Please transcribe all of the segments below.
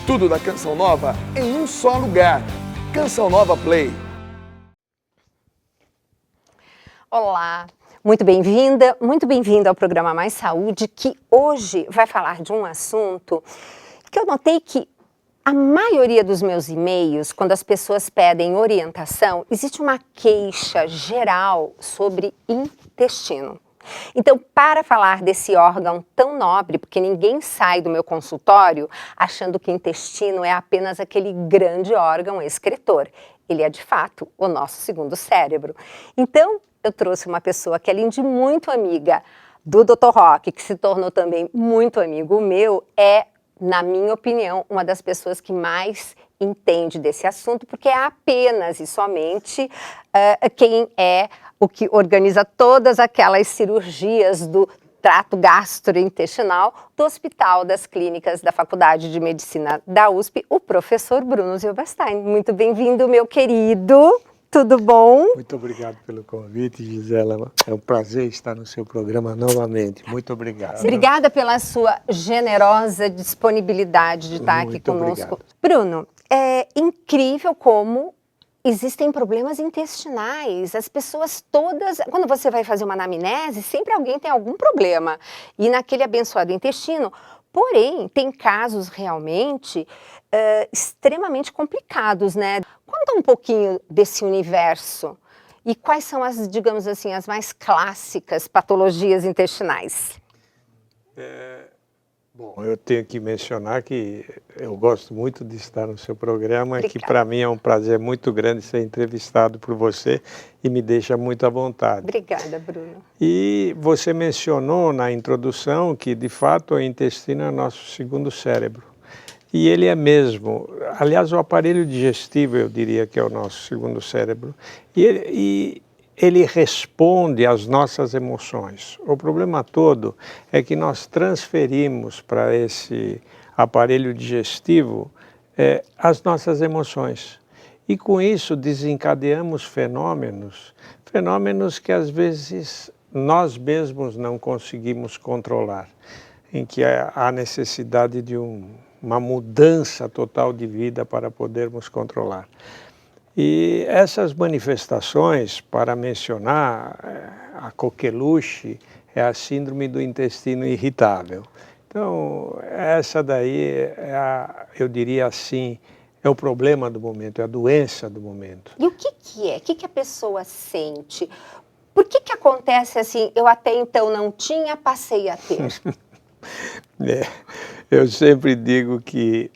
Tudo da Canção Nova em um só lugar. Canção Nova Play. Olá, muito bem-vinda, muito bem-vindo ao programa Mais Saúde, que hoje vai falar de um assunto que eu notei que a maioria dos meus e-mails, quando as pessoas pedem orientação, existe uma queixa geral sobre intestino. Então, para falar desse órgão tão nobre, porque ninguém sai do meu consultório achando que o intestino é apenas aquele grande órgão excretor. Ele é, de fato, o nosso segundo cérebro. Então, eu trouxe uma pessoa que, além de muito amiga do Dr. Roque, que se tornou também muito amigo meu, na minha opinião, uma das pessoas que mais entende desse assunto, porque é apenas e somente quem é o que organiza todas aquelas cirurgias do trato gastrointestinal do Hospital das Clínicas da Faculdade de Medicina da USP, o professor Bruno Silberstein. Muito bem-vindo, meu querido. Tudo bom? Muito obrigado pelo convite, Gisela. É um prazer estar no seu programa novamente. Muito obrigado. Obrigada pela sua generosa disponibilidade de estar aqui conosco. Obrigado. Bruno, é incrível como existem problemas intestinais. As pessoas todas, quando você vai fazer uma anamnese, sempre alguém tem algum problema. E naquele abençoado intestino, porém, tem casos realmente extremamente complicados, né? Conta um pouquinho desse universo e quais são as, digamos assim, as mais clássicas patologias intestinais. Bom, eu tenho que mencionar que eu gosto muito de estar no seu programa, Obrigada. que para mim é um prazer muito grande ser entrevistado por você e me deixa muito à vontade. Obrigada, Bruno. E você mencionou na introdução que, de fato, o intestino é nosso segundo cérebro. E ele é mesmo. Aliás, o aparelho digestivo, eu diria que é o nosso segundo cérebro. E ele responde às nossas emoções. O problema todo é que nós transferimos para esse aparelho digestivo as nossas emoções. E com isso desencadeamos fenômenos que às vezes nós mesmos não conseguimos controlar, em que há necessidade de uma mudança total de vida para podermos controlar. E essas manifestações, para mencionar, a coqueluche é a síndrome do intestino irritável. Então, essa daí eu diria assim, é o problema do momento, é a doença do momento. E o que é? O que a pessoa sente? Por que acontece assim, eu até então não tinha, passei a ter? Eu sempre digo que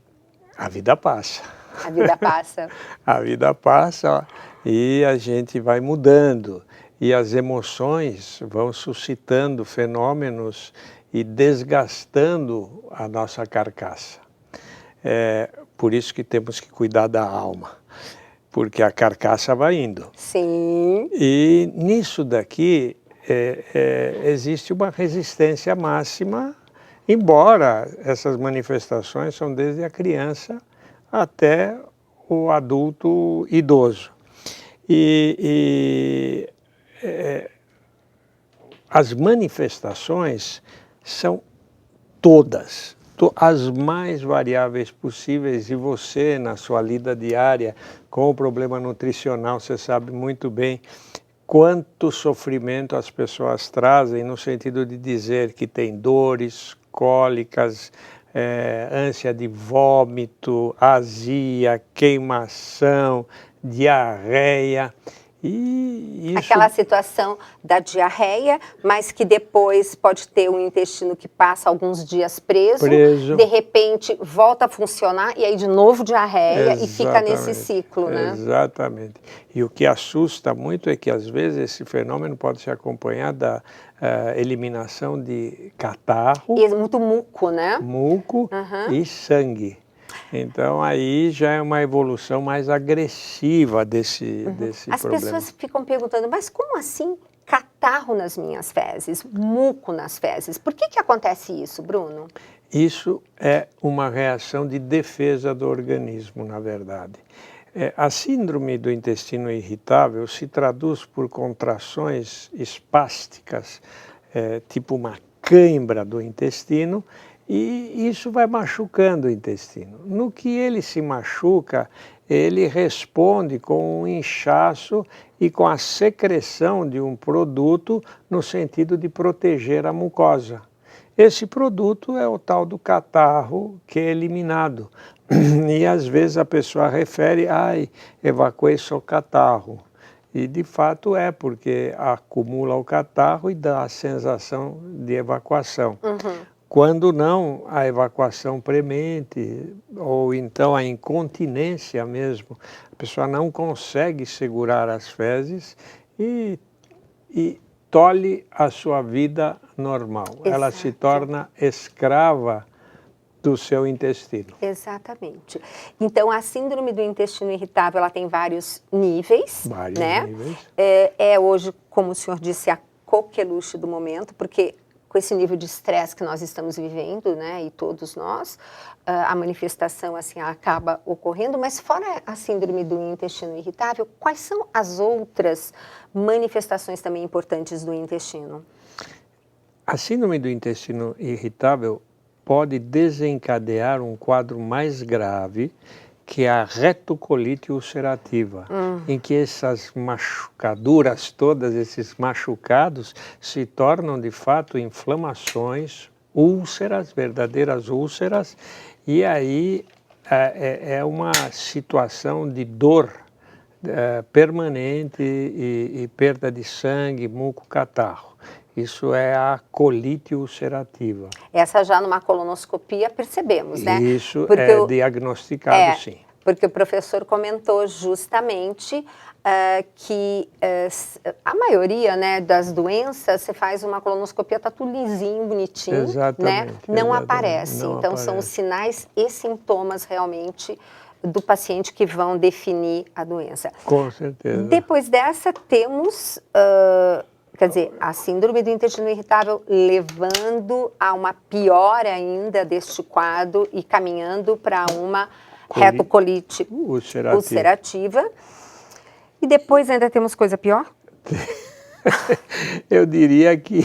a vida passa. A vida passa. A vida passa e a gente vai mudando. E as emoções vão suscitando fenômenos e desgastando a nossa carcaça. Por isso que temos que cuidar da alma, porque a carcaça vai indo. Sim. E nisso daqui existe uma resistência máxima, embora essas manifestações são desde a criança até o adulto idoso. As manifestações são todas, as mais variáveis possíveis, e você, na sua lida diária com o problema nutricional, você sabe muito bem quanto sofrimento as pessoas trazem, no sentido de dizer que tem dores, cólicas, ânsia de vômito, azia, queimação, diarreia. E isso... Aquela situação da diarreia, mas que depois pode ter um intestino que passa alguns dias preso, de repente volta a funcionar e aí de novo diarreia. Exatamente. E fica nesse ciclo, né? Exatamente. E o que assusta muito é que às vezes esse fenômeno pode se acompanhar da eliminação de catarro. E muito muco, né? Muco e sangue. Então, aí já é uma evolução mais agressiva desse As problema. As pessoas ficam perguntando, mas como assim catarro nas minhas fezes, muco nas fezes? Por que acontece isso, Bruno? Isso é uma reação de defesa do organismo, na verdade. A síndrome do intestino irritável se traduz por contrações espásticas, tipo uma cãibra do intestino, E isso vai machucando o intestino. No que ele se machuca, ele responde com um inchaço e com a secreção de um produto no sentido de proteger a mucosa. Esse produto é o tal do catarro que é eliminado. E às vezes a pessoa refere, ai, evacuei só catarro. E de fato é, porque acumula o catarro e dá a sensação de evacuação. Quando não, a evacuação premente, ou então a incontinência mesmo, a pessoa não consegue segurar as fezes e tolhe a sua vida normal. Exato. Ela se torna escrava do seu intestino. Exatamente. Então, a síndrome do intestino irritável, ela tem vários níveis, Vários né? níveis. É hoje, como o senhor disse, a coqueluche do momento, porque com esse nível de estresse que nós estamos vivendo, né, e todos nós, a manifestação assim acaba ocorrendo. Mas fora a síndrome do intestino irritável, quais são as outras manifestações também importantes do intestino? A síndrome do intestino irritável pode desencadear um quadro mais grave, que é a retocolite ulcerativa, em que essas machucaduras todas, esses machucados, se tornam de fato inflamações, úlceras, verdadeiras úlceras, e aí é uma situação de dor permanente e perda de sangue, muco, catarro. Isso é a colite ulcerativa. Essa já numa colonoscopia percebemos, né? Isso Porque é diagnosticado, sim. Porque o professor comentou justamente que a maioria, né, das doenças, você faz uma colonoscopia, tá tudo lisinho, bonitinho, Exatamente, né? Não exatamente, aparece. não Então, são os aparece. sinais e sintomas realmente do paciente que vão definir a doença. Com certeza. Depois dessa, temos, quer dizer, a síndrome do intestino irritável levando a uma pior ainda deste quadro e caminhando para uma retocolite ulcerativa. E depois ainda temos coisa pior? Eu diria que,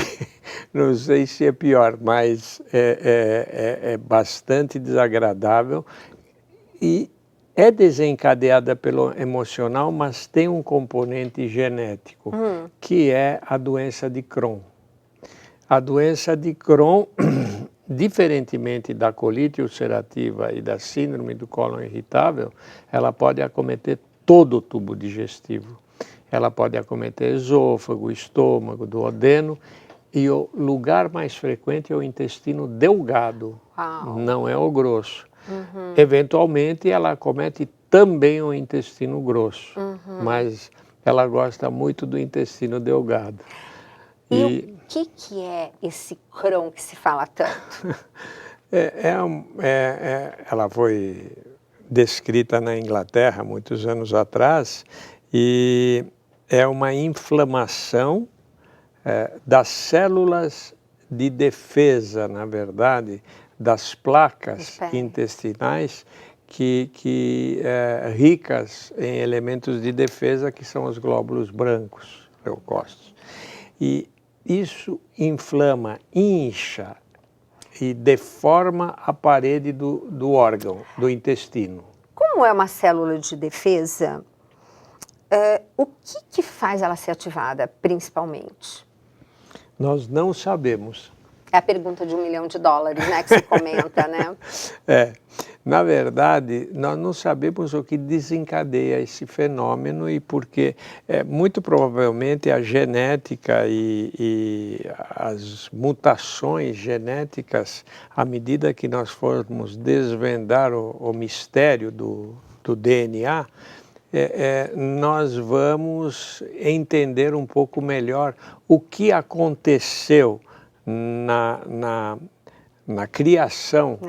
não sei se é pior, mas é bastante desagradável e é desencadeada pelo emocional, mas tem um componente genético, que é a doença de Crohn. A doença de Crohn, diferentemente da colite ulcerativa e da síndrome do cólon irritável, ela pode acometer todo o tubo digestivo. Ela pode acometer esôfago, estômago, duodeno, e o lugar mais frequente é o intestino delgado, não é o grosso. Eventualmente ela acomete também o intestino grosso, mas ela gosta muito do intestino delgado. E o que é esse Crohn que se fala tanto? Ela foi descrita na Inglaterra muitos anos atrás e é uma inflamação das células de defesa, na verdade, das placas intestinais ricas em elementos de defesa, que são os glóbulos brancos, leucócitos. E isso inflama, incha e deforma a parede do órgão, do intestino. Como é uma célula de defesa, o que faz ela ser ativada, principalmente? Nós não sabemos. É a pergunta de $1 milhão, né, que se comenta, né? Na verdade, nós não sabemos o que desencadeia esse fenômeno e porque muito provavelmente a genética e as mutações genéticas, à medida que nós formos desvendar o mistério do DNA, nós vamos entender um pouco melhor o que aconteceu na criação,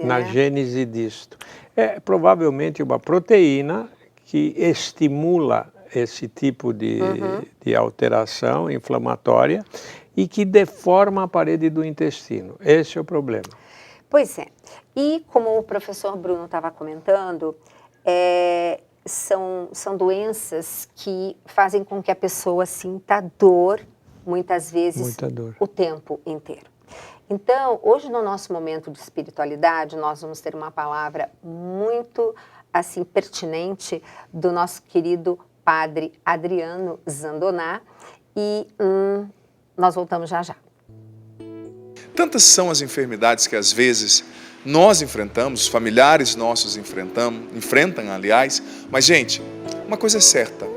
na gênese disto. É provavelmente uma proteína que estimula esse tipo de alteração inflamatória e que deforma a parede do intestino. Esse é o problema. Pois é. E como o professor Bruno estava comentando, são doenças que fazem com que a pessoa sinta dor, muitas vezes, o tempo inteiro. Então, hoje no nosso momento de espiritualidade, nós vamos ter uma palavra muito assim pertinente do nosso querido padre Adriano Zandoná e nós voltamos já já. Tantas são as enfermidades que às vezes nós enfrentamos, familiares nossos enfrentam, aliás, mas gente, uma coisa é certa,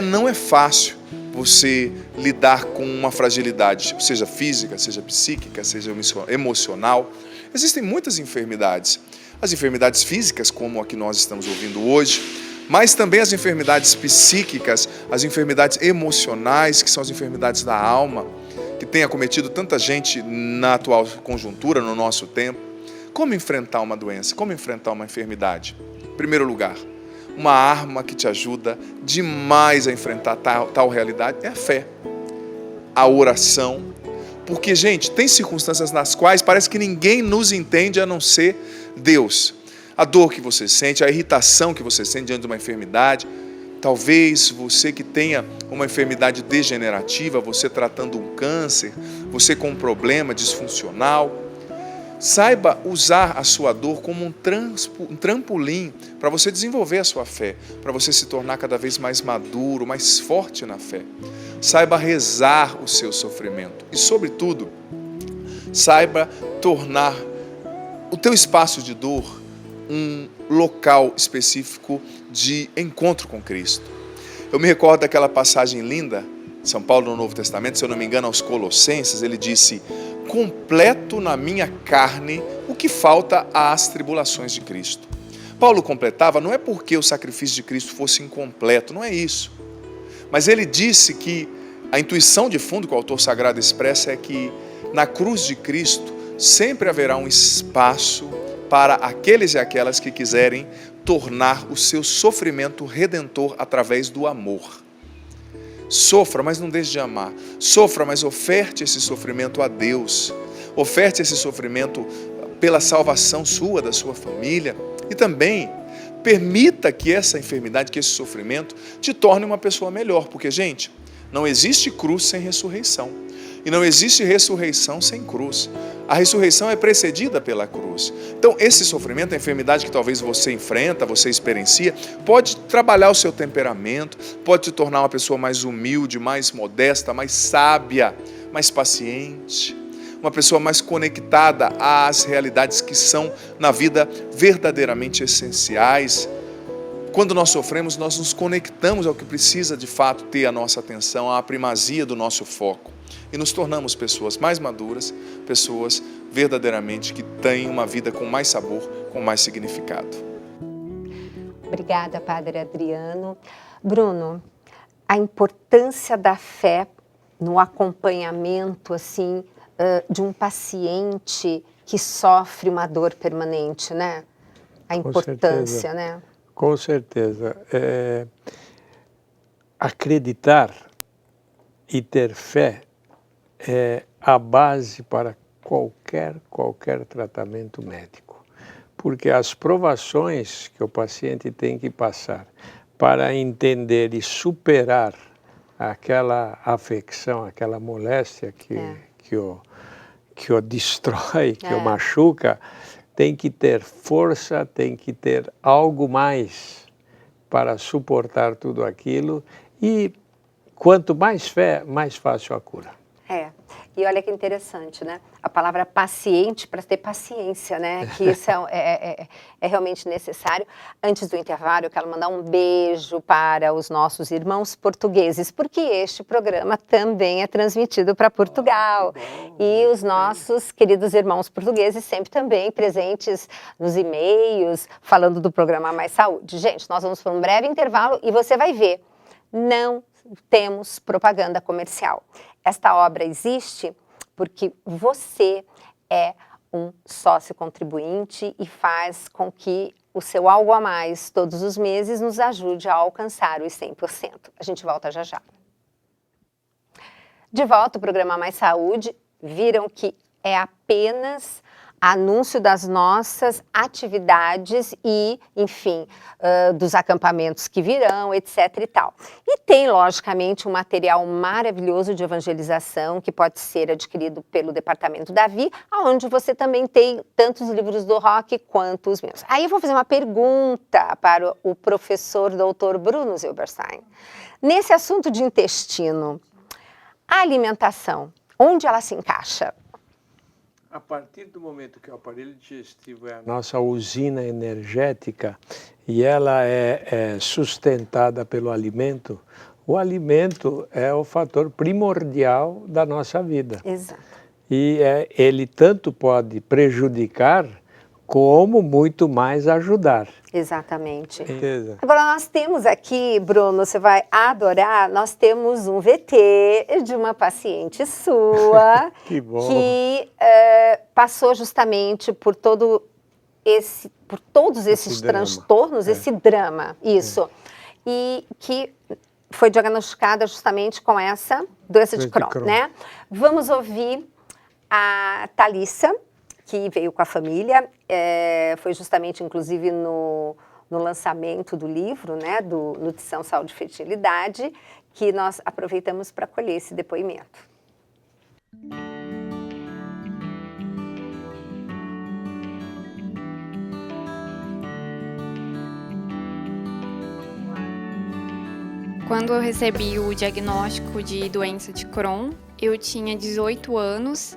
não é fácil você lidar com uma fragilidade, seja física, seja psíquica, seja emocional. Existem muitas enfermidades. As enfermidades físicas, como a que nós estamos ouvindo hoje, mas também as enfermidades psíquicas, as enfermidades emocionais, que são as enfermidades da alma, que tem acometido tanta gente na atual conjuntura, no nosso tempo. Como enfrentar uma doença? Como enfrentar uma enfermidade? Em primeiro lugar, uma arma que te ajuda demais a enfrentar tal realidade é a fé, a oração. Porque, gente, tem circunstâncias nas quais parece que ninguém nos entende a não ser Deus. A dor que você sente, a irritação que você sente diante de uma enfermidade. Talvez você que tenha uma enfermidade degenerativa, você tratando um câncer, você com um problema disfuncional. Saiba usar a sua dor como um trampolim para você desenvolver a sua fé, para você se tornar cada vez mais maduro, mais forte na fé. Saiba rezar o seu sofrimento e, sobretudo, saiba tornar o teu espaço de dor um local específico de encontro com Cristo. Eu me recordo daquela passagem linda, São Paulo no Novo Testamento, se eu não me engano, aos Colossenses, ele disse: completo na minha carne o que falta às tribulações de Cristo. Paulo completava, não é porque o sacrifício de Cristo fosse incompleto, não é isso. Mas ele disse que a intuição de fundo que o autor sagrado expressa é que na cruz de Cristo sempre haverá um espaço para aqueles e aquelas que quiserem tornar o seu sofrimento redentor através do amor. Sofra, mas não deixe de amar. Sofra, mas oferte esse sofrimento a Deus. Oferte esse sofrimento pela salvação sua, da sua família. E também permita que essa enfermidade, que esse sofrimento te torne uma pessoa melhor. Porque, gente, não existe cruz sem ressurreição. E não existe ressurreição sem cruz. A ressurreição é precedida pela cruz. Então, esse sofrimento, a enfermidade que talvez você enfrenta, você experiencia, pode trabalhar o seu temperamento, pode te tornar uma pessoa mais humilde, mais modesta, mais sábia, mais paciente, uma pessoa mais conectada às realidades que são na vida verdadeiramente essenciais. Quando nós sofremos, nós nos conectamos ao que precisa de fato ter a nossa atenção, à primazia do nosso foco. E nos tornamos pessoas mais maduras, pessoas verdadeiramente que têm uma vida com mais sabor, com mais significado. Obrigada, Padre Adriano. Bruno, a importância da fé no acompanhamento assim, de um paciente que sofre uma dor permanente, né? A importância, né? Com certeza. Acreditar e ter fé é a base para qualquer tratamento médico. Porque as provações que o paciente tem que passar para entender e superar aquela afecção, aquela moléstia que o destrói, que o machuca, tem que ter força, tem que ter algo mais para suportar tudo aquilo. E quanto mais fé, mais fácil a cura. E olha que interessante, né? A palavra paciente para ter paciência, né? Que isso é realmente necessário. Antes do intervalo, eu quero mandar um beijo para os nossos irmãos portugueses, porque este programa também é transmitido para Portugal. E os nossos queridos irmãos portugueses sempre também presentes nos e-mails, falando do programa Mais Saúde. Gente, nós vamos para um breve intervalo e você vai ver. Não temos propaganda comercial. Esta obra existe porque você é um sócio contribuinte e faz com que o seu algo a mais todos os meses nos ajude a alcançar os 100%. A gente volta já já. De volta ao programa Mais Saúde, viram que é apenas anúncio das nossas atividades e, enfim, dos acampamentos que virão, etc. e tal. E tem, logicamente, um material maravilhoso de evangelização que pode ser adquirido pelo Departamento Davi, onde você também tem tanto os livros do Roque quanto os meus. Aí eu vou fazer uma pergunta para o professor Dr. Bruno Zilberstein. Nesse assunto de intestino, a alimentação, onde ela se encaixa? A partir do momento que o aparelho digestivo é a nossa usina energética e ela é sustentada pelo alimento, o alimento é o fator primordial da nossa vida. Exato. E ele tanto pode prejudicar como muito mais ajudar. Exatamente. Certeza. Agora nós temos aqui, Bruno, você vai adorar, nós temos um VT de uma paciente sua Que bom. que passou justamente por todos esses drama. transtornos, esse drama, isso, e que foi diagnosticada justamente com essa doença de Crohn, né? Vamos ouvir a Thalissa, que veio com a família, foi justamente, inclusive, no lançamento do livro, né, do Nutrição, Saúde e Fertilidade, que nós aproveitamos para colher esse depoimento. Quando eu recebi o diagnóstico de doença de Crohn, eu tinha 18 anos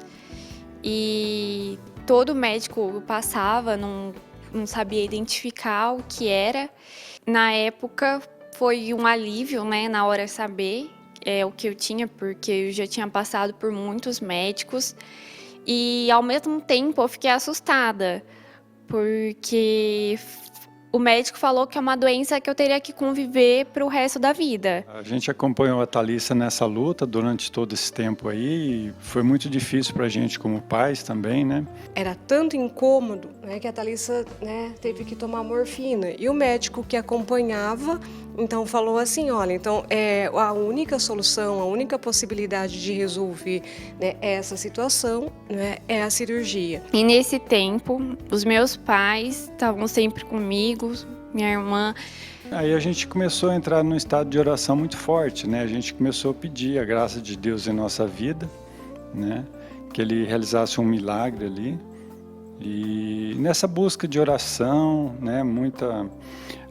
e todo médico passava, não sabia identificar o que era. Na época foi um alívio, né, na hora de saber o que eu tinha, porque eu já tinha passado por muitos médicos e ao mesmo tempo eu fiquei assustada, porque o médico falou que é uma doença que eu teria que conviver para o resto da vida. A gente acompanhou a Thalissa nessa luta durante todo esse tempo aí e foi muito difícil para a gente como pais também, né? Era tanto incômodo, né, que a Thalissa, né, teve que tomar morfina. E o médico que acompanhava, então falou assim, olha, então a única solução, a única possibilidade de resolver, né, essa situação, né, é a cirurgia. E nesse tempo, os meus pais estavam sempre comigo, minha irmã. Aí a gente começou a entrar num estado de oração muito forte, né? A gente começou a pedir a graça de Deus em nossa vida, né? Que Ele realizasse um milagre ali. E nessa busca de oração, né?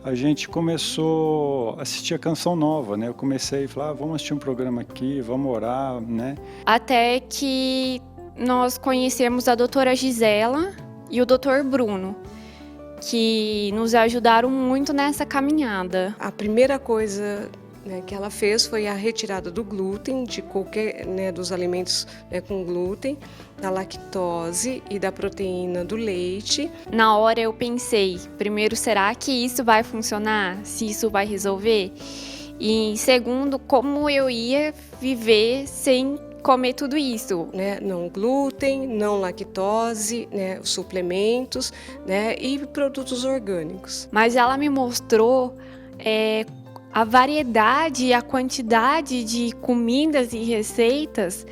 A gente começou a assistir a Canção Nova, né? Eu comecei a falar, vamos assistir um programa aqui, vamos orar, né? Até que nós conhecemos a doutora Gisela e o doutor Bruno, que nos ajudaram muito nessa caminhada. A primeira coisa, né, que ela fez foi a retirada do glúten, de qualquer, né, dos alimentos, né, com glúten, da lactose e da proteína do leite. Na hora eu pensei, primeiro, será que isso vai funcionar? Se isso vai resolver? E segundo, como eu ia viver sem comer tudo isso? Né, não glúten, não lactose, né, suplementos, né, e produtos orgânicos. Mas ela me mostrou a variedade e a quantidade de comidas e receitas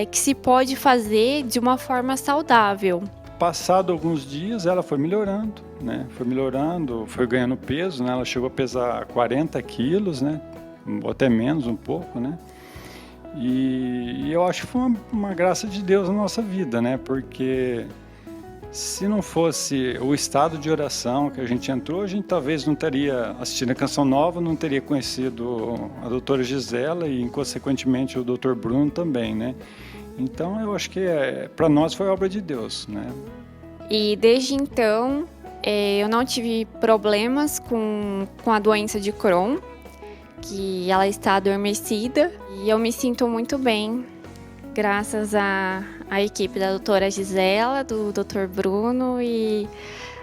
que se pode fazer de uma forma saudável. Passado alguns dias, ela foi melhorando, né? Foi ganhando peso, né? Ela chegou a pesar 40 quilos, né? Ou até menos um pouco, né? E eu acho que foi uma graça de Deus na nossa vida, né? Porque se não fosse o estado de oração que a gente entrou, a gente talvez não teria assistido a Canção Nova, não teria conhecido a doutora Gisela e, consequentemente, o doutor Bruno também, né? Então, eu acho que para nós foi obra de Deus, né? E desde então, eu não tive problemas com a doença de Crohn, que ela está adormecida, e eu me sinto muito bem, graças à equipe da doutora Gisela, do doutor Bruno e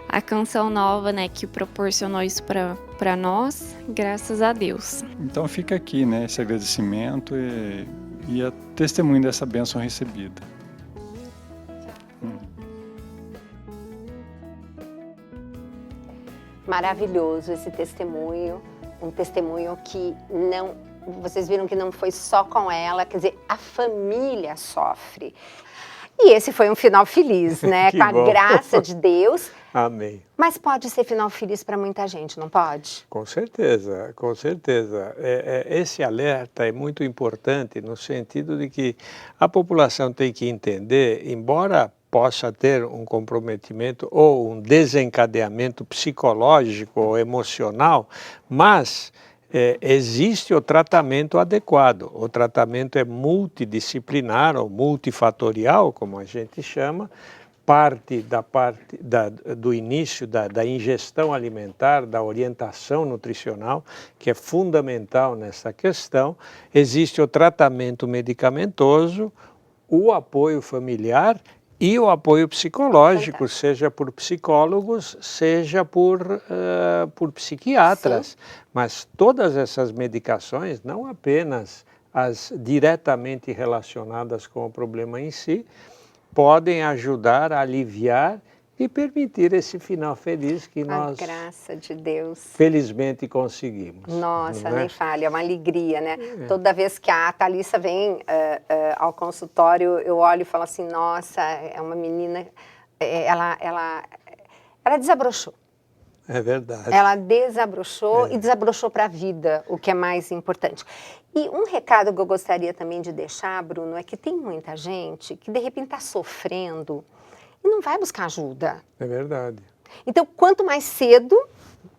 a Canção Nova, né, que proporcionou isso para nós, graças a Deus. Então fica aqui, né, esse agradecimento e a testemunho dessa bênção recebida. Maravilhoso esse testemunho, um testemunho que vocês viram que não foi só com ela, quer dizer, a família sofre. E esse foi um final feliz, né? Que Com a bom. graça de Deus. Amém. Mas pode ser final feliz para muita gente, não pode? Com certeza, com certeza. Esse alerta é muito importante no sentido de que a população tem que entender, embora possa ter um comprometimento ou um desencadeamento psicológico ou emocional, mas existe o tratamento adequado. O tratamento é multidisciplinar ou multifatorial, como a gente chama, parte do início da ingestão alimentar, da orientação nutricional, que é fundamental nessa questão. Existe o tratamento medicamentoso, o apoio familiar e o apoio psicológico, seja por psicólogos, seja por psiquiatras. Sim. Mas todas essas medicações, não apenas as diretamente relacionadas com o problema em si, podem ajudar a aliviar e permitir esse final feliz que nós, graça de Deus, felizmente conseguimos. Nossa, nem fale, é uma alegria, né? Toda vez que a Thalissa vem ao consultório, eu olho e falo assim, nossa, é uma menina, ela desabrochou. É verdade. Ela desabrochou e desabrochou para a vida, o que é mais importante. E um recado que eu gostaria também de deixar, Bruno, é que tem muita gente que de repente está sofrendo e não vai buscar ajuda. É verdade. Então, quanto mais cedo...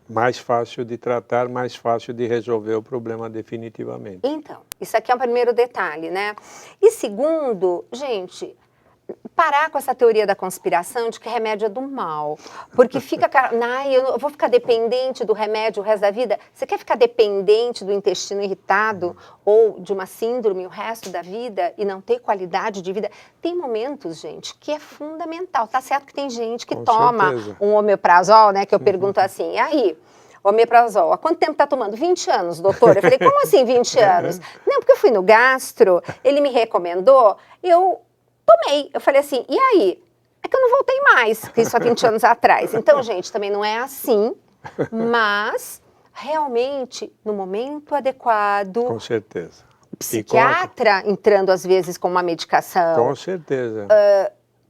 mais fácil de tratar, mais fácil de resolver o problema definitivamente. Então, isso aqui é o primeiro detalhe, né? E segundo, gente... parar com essa teoria da conspiração de que remédio é do mal, porque fica, eu vou ficar dependente do remédio o resto da vida. Você quer ficar dependente do intestino irritado ou de uma síndrome o resto da vida e não ter qualidade de vida? Tem momentos, gente, que é fundamental. Tá certo que tem gente que toma um omeprazol, né, que eu pergunto assim, e aí? Omeprazol, há quanto tempo está tomando? 20 anos, doutor. Eu falei, como assim 20 anos? Não, porque eu fui no gastro, ele me recomendou, eu tomei. Eu falei assim, e aí? É que eu não voltei mais, que isso há 20 anos atrás. Então, gente, também não é assim, mas realmente no momento adequado. Com certeza. Psiquiatra entrando às vezes com uma medicação. Com certeza.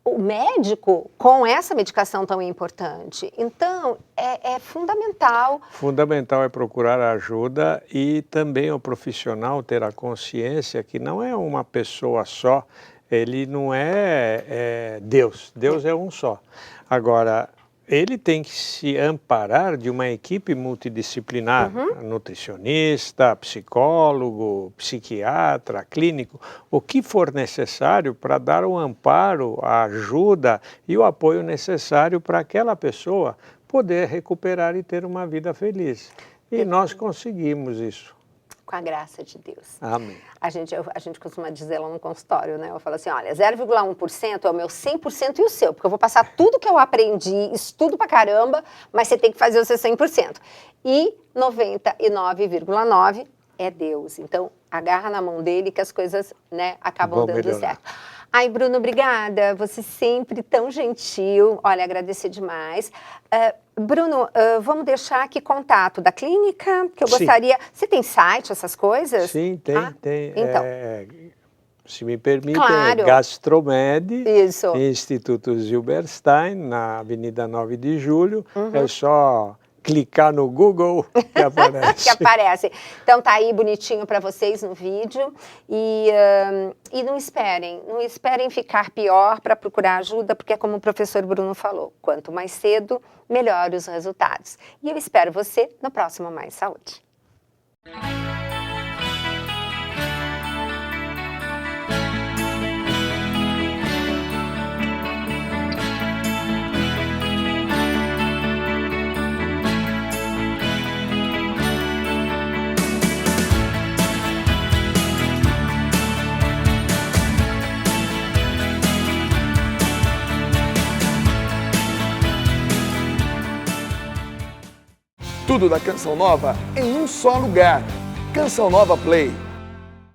O médico com essa medicação tão importante. Então, é fundamental. Fundamental é procurar ajuda e também o profissional ter a consciência que não é uma pessoa só. Ele não é Deus, Deus é um só. Agora, ele tem que se amparar de uma equipe multidisciplinar, nutricionista, psicólogo, psiquiatra, clínico, o que for necessário para dar o amparo, a ajuda e o apoio necessário para aquela pessoa poder recuperar e ter uma vida feliz. E nós conseguimos isso. Com a graça de Deus. Amém. A gente costuma dizer lá no consultório, né? Eu falo assim, olha, 0,1% é o meu 100% e o seu, porque eu vou passar tudo que eu aprendi, estudo pra caramba, mas você tem que fazer o seu 100%. E 99,9% é Deus. Então, agarra na mão dele que as coisas, né, acabam dando certo. Ai, Bruno, obrigada. Você sempre tão gentil. Olha, agradecer demais. Bruno, vamos deixar aqui contato da clínica, que eu gostaria... Você tem site, essas coisas? Sim, tem. Então. Se me permitem, claro. Gastromed, Isso. Instituto Zilberstein, na Avenida 9 de Julho. É só clicar no Google que aparece. Que aparece. Então tá aí bonitinho para vocês no vídeo. E não esperem ficar pior para procurar ajuda, porque é como o professor Bruno falou, quanto mais cedo, melhor os resultados. E eu espero você no próximo Mais Saúde. Tudo da Canção Nova em um só lugar. Canção Nova Play.